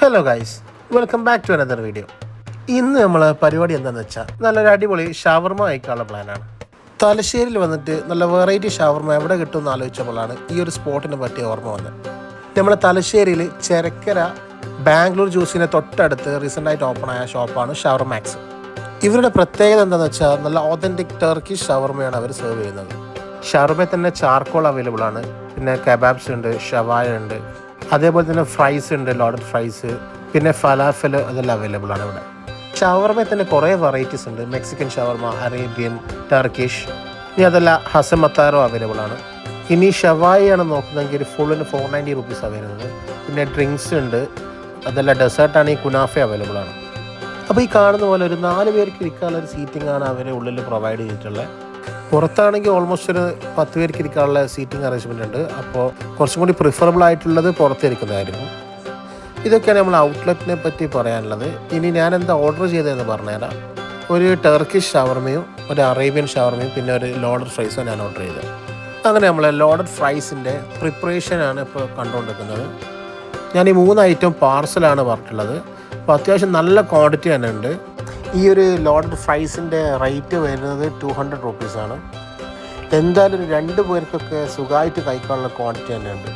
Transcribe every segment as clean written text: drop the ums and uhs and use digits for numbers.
Hello guys, welcome back to another video. ഇന്ന് നമ്മൾ പരിപാടി എന്താണെന്ന് വെച്ചാൽ നല്ലൊരു അടിപൊളി ഷവർമ കഴിക്കാനുള്ള പ്ലാനാണ്. തലശ്ശേരിയിൽ വന്നിട്ട് നല്ല വെറൈറ്റി ഷവർമ എവിടെ കിട്ടുമെന്ന് ആലോചിച്ചപ്പോഴാണ് ഈ ഒരു സ്പോട്ടിനെ പറ്റി ഓർമ്മ വന്നത്. നമ്മുടെ തലശ്ശേരിയിൽ ചെരക്കര ബാംഗ്ലൂർ ജ്യൂസിനെ തൊട്ടടുത്ത് റീസെൻ്റായിട്ട് ഓപ്പൺ ആയ ഷോപ്പാണ് ഷവർമാക്സ്. ഇവരുടെ പ്രത്യേകത എന്താണെന്ന് വെച്ചാൽ നല്ല ഓതൻറ്റിക് ടർക്കിഷ് ഷവർമയാണ് അവർ സെർവ് ചെയ്യുന്നത്. ഷവർമയിൽ തന്നെ ചാർക്കോൾ അവൈലബിൾ ആണ്, പിന്നെ കബാബ്സ് ഉണ്ട്, ഷവായ ഉണ്ട്, അതേപോലെ തന്നെ ഫ്രൈസ് ഉണ്ട്, ലോഡഡ് ഫ്രൈസ്, പിന്നെ ഫലാഫൽ, അതെല്ലാം അവൈലബിൾ ആണ് ഇവിടെ. ഷവർമയിൽ തന്നെ കുറേ വെറൈറ്റീസ് ഉണ്ട്. മെക്സിക്കൻ ഷവർമ, അറേബ്യൻ, ടർക്കിഷ്, ഇനി അതല്ല ഹസമത്താരോ അവൈലബിൾ ആണ്. ഇനി ഷവായാണ് നോക്കുന്നതെങ്കിൽ ഫുള്ളിന് 490 റുപ്പീസാണ് വരുന്നത്. പിന്നെ ഡ്രിങ്ക്സ് ഉണ്ട്, അതല്ല ഡെസേർട്ടാണ് ഈ കുനാഫ അവൈലബിൾ ആണ്. അപ്പോൾ ഈ കാണുന്ന പോലെ ഒരു 4 പേർക്ക് ഇരിക്കാനുള്ള ഒരു സീറ്റിംഗ് ആണ് അവർ ഉള്ളിൽ പ്രൊവൈഡ് ചെയ്തിട്ടുള്ളത്. പുറത്താണെങ്കിൽ ഓൾമോസ്റ്റ് ഒരു 10 പേർക്ക് ഇരിക്കാനുള്ള സീറ്റിംഗ് അറേഞ്ച്മെൻ്റ് ഉണ്ട്. അപ്പോൾ കുറച്ചും കൂടി പ്രിഫറബിൾ ആയിട്ടുള്ളത് പുറത്തിരിക്കുന്നതായിരുന്നു. ഇതൊക്കെയാണ് നമ്മൾ ഔട്ട്ലെറ്റിനെ പറ്റി പറയാനുള്ളത്. ഇനി ഞാൻ എന്താ ഓർഡർ ചെയ്തതെന്ന് പറഞ്ഞുതരാം. ഒരു ടർക്കിഷ് ഷവർമയും ഒരു അറേബ്യൻ ഷവർമയും പിന്നെ ഒരു ലോഡഡ് ഫ്രൈസും ഞാൻ ഓർഡർ ചെയ്തത്. അങ്ങനെ നമ്മൾ ലോഡഡ് ഫ്രൈസിൻ്റെ പ്രിപ്പറേഷനാണ് ഇപ്പോൾ കണ്ടുകൊണ്ടിരിക്കുന്നത്. ഞാൻ ഈ 3 ഐറ്റം പാർസലാണ് പറഞ്ഞിട്ടുള്ളത്. അപ്പോൾ അത്യാവശ്യം നല്ല ക്വാണ്ടിറ്റി തന്നെ ഉണ്ട്. ഈ ഒരു ലോഡഡ് ഫ്രൈസിൻ്റെ റേറ്റ് വരുന്നത് 200 റുപ്പീസാണ്. എന്തായാലും 2 പേർക്കൊക്കെ സുഖമായിട്ട് കഴിക്കാനുള്ള ക്വാണ്ടിറ്റി തന്നെ ഉണ്ട്.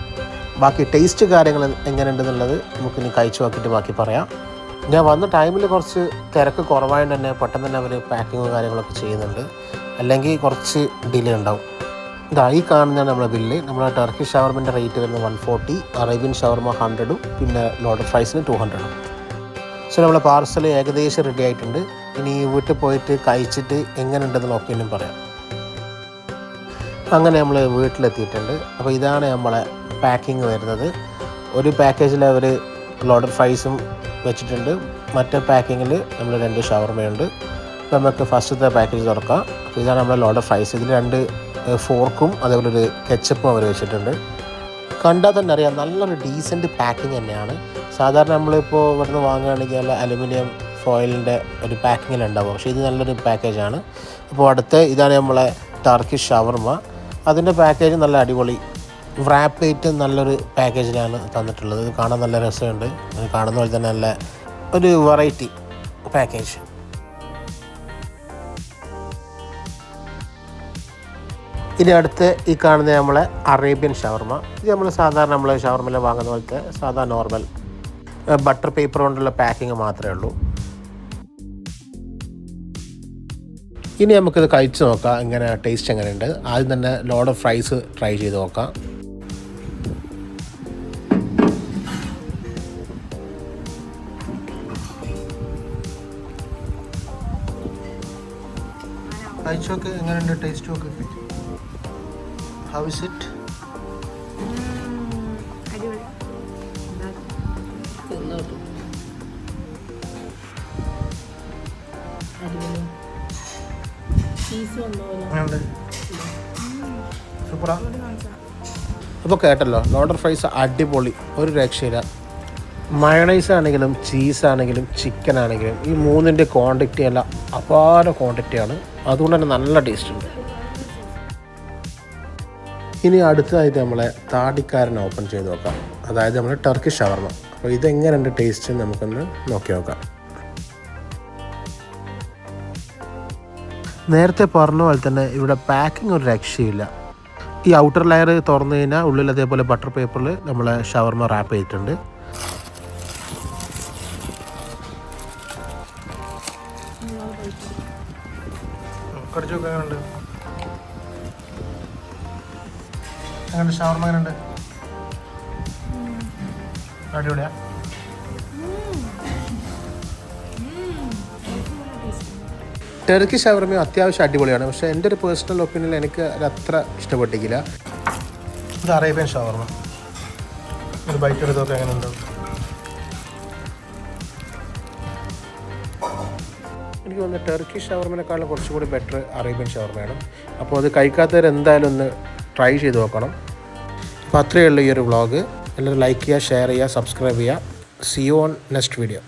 ബാക്കി ടേസ്റ്റ് കാര്യങ്ങൾ എങ്ങനെയുണ്ടെന്നുള്ളത് നമുക്കിനി കഴിച്ചു നോക്കിയിട്ട് ബാക്കി പറയാം. ഞാൻ വന്ന ടൈമിൽ കുറച്ച് തിരക്ക് കുറവായതുകൊണ്ട് തന്നെ പെട്ടെന്ന് തന്നെ അവർ പാക്കിങ്ങും കാര്യങ്ങളൊക്കെ ചെയ്യുന്നുണ്ട്, അല്ലെങ്കിൽ കുറച്ച് ഡിലേ ഉണ്ടാവും. ഇതാ ഈ കാണുന്നതാണ് നമ്മുടെ ബില്ല്. നമ്മുടെ ടർക്കിഷ് ഷവർമൻ്റെ റേറ്റ് വരുന്നത് 140, അറേബ്യൻ ഷവർമ 100, പിന്നെ ലോഡഡ് ഫ്രൈസിന് 200. സോ നമ്മളെ പാർസൽ ഏകദേശം റെഡി ആയിട്ടുണ്ട്. ഇനി വീട്ടിൽ പോയിട്ട് കഴിച്ചിട്ട് എങ്ങനെ ഉണ്ടെന്നുള്ള ഒപ്പീനിയൻ പറയാം. അങ്ങനെ നമ്മൾ വീട്ടിലെത്തിയിട്ടുണ്ട്. അപ്പോൾ ഇതാണ് നമ്മളെ പാക്കിങ് വരുന്നത്. ഒരു പാക്കേജിൽ അവർ ലോഡഡ് ഫ്രൈസും വെച്ചിട്ടുണ്ട്, മറ്റേ പാക്കിങ്ങിൽ നമ്മൾ 2 ഷവർമയുണ്ട്. നമുക്ക് ഫസ്റ്റത്തെ പാക്കേജ് തുറക്കാം. അപ്പോൾ ഇതാണ് നമ്മുടെ ലോഡഡ് ഫ്രൈസ്. ഇതിൽ 2 ഫോർക്കും അതേപോലെ ഒരു കെച്ചപ്പും അവർ വെച്ചിട്ടുണ്ട്. കണ്ടാൽ തന്നെ അറിയാം നല്ലൊരു ഡീസൻറ്റ് പാക്കിങ് തന്നെയാണ്. സാധാരണ നമ്മളിപ്പോൾ ഇവിടുന്ന് വാങ്ങുകയാണെങ്കിൽ നല്ല അലുമിനിയം ഫോയിലിൻ്റെ ഒരു പാക്കിങ്ങിലുണ്ടാവും, പക്ഷേ ഇത് നല്ലൊരു പാക്കേജാണ്. അപ്പോൾ ഇതാണ് നമ്മളെ ടർക്കിഷ് ഷവർമ. അതിൻ്റെ പാക്കേജ് നല്ല അടിപൊളി റാപ്പ് ചെയ്തിട്ട് നല്ലൊരു പാക്കേജിലാണ് തന്നിട്ടുള്ളത്. ഇത് കാണാൻ നല്ല രസമുണ്ട്. അത് കാണുന്ന പോലെ തന്നെ നല്ല ഒരു വെറൈറ്റി പാക്കേജ്. ഇനി ഈ കാണുന്ന നമ്മളെ അറേബ്യൻ ഷവർമ. ഇത് നമ്മൾ സാധാരണ നമ്മൾ ഷവർമയിൽ വാങ്ങുന്ന പോലത്തെ സാധാ നോർമൽ ബട്ടർ പേപ്പർ കൊണ്ടുള്ള പാക്കിങ് മാത്രമേ ഉള്ളൂ. ഇനി നമുക്കിത് കഴിച്ച് നോക്കാം എങ്ങനെ ടേസ്റ്റ് എങ്ങനെയുണ്ട്. ആദ്യം തന്നെ ലോഡഡ് ഫ്രൈസ് ട്രൈ ചെയ്ത് നോക്കാം. കഴിച്ച് നോക്ക് എങ്ങനെയുണ്ട്, ടേസ്റ്റ് നോക്ക്. How is it? സൂപ്പറാ. അപ്പോൾ കേട്ടല്ലോ, ലോഡഡ് ഫ്രൈസ് അടിപൊളി, ഒരു രക്ഷയില്ല. മയണൈസ് ആണെങ്കിലും ചീസാണെങ്കിലും ചിക്കൻ ആണെങ്കിലും ഈ 3ൻ്റെ ക്വാണ്ടിറ്റി അല്ല അപാര ക്വാണ്ടിറ്റിയാണ്. അതുകൊണ്ട് തന്നെ നല്ല ടേസ്റ്റ് ഉണ്ട്. ഇനി അടുത്തതായിട്ട് നമ്മളെ താടിക്കാരൻ ഓപ്പൺ ചെയ്ത് നോക്കാം, അതായത് നമ്മുടെ ടർക്കിഷ് ഷവർമ. അപ്പോൾ ഇതെങ്ങനെയുണ്ട് ടേസ്റ്റ് നമുക്കൊന്ന് നോക്കി നോക്കാം. നേരത്തെ പറഞ്ഞ പോലെ തന്നെ ഇവിടെ പാക്കിംഗ് ഒരു രക്ഷയില്ല. ഈ ഔട്ടർ ലെയർ തുറന്നു കഴിഞ്ഞാൽ ഉള്ളിൽ അതേപോലെ ബട്ടർ പേപ്പറിൽ നമ്മളെ ഷവർമ റാപ്പ് ചെയ്തിട്ടുണ്ട്. അങ്ങനെ ഷവർമ എങ്ങനെയുണ്ട്? അടിപൊളിയാ. ടർക്കി ഷവർമ അത്യാവശ്യം അടിപൊളിയാണ്, പക്ഷേ എൻ്റെ ഒരു പേഴ്സണൽ ഒപ്പീനിയനിൽ എനിക്ക് അത്ര ഇഷ്ടപ്പെട്ടില്ല. ഇത് അറേബ്യൻ ഷവർമ. ഒരു ബൈറ്റ് എടുത്തൊക്കെ എങ്ങനെ ഉണ്ടാവും? എനിക്ക് തോന്നുന്നു ടർക്കി ഷവർമേനേക്കാളും കുറച്ചുകൂടി ബെറ്റർ അറേബ്യൻ ഷവർമയാണ്. അപ്പോൾ അത് കഴിക്കാത്തവർ എന്തായാലും ഒന്ന് ട്രൈ ചെയ്ത് നോക്കണം. അപ്പോൾ അത്രയേ ഉള്ളൂ ഈ ഒരു വ്ളോഗ്. എല്ലാവരും ലൈക്ക് ചെയ്യുക, ഷെയർ ചെയ്യുക, സബ്സ്ക്രൈബ് ചെയ്യുക. See you on next video.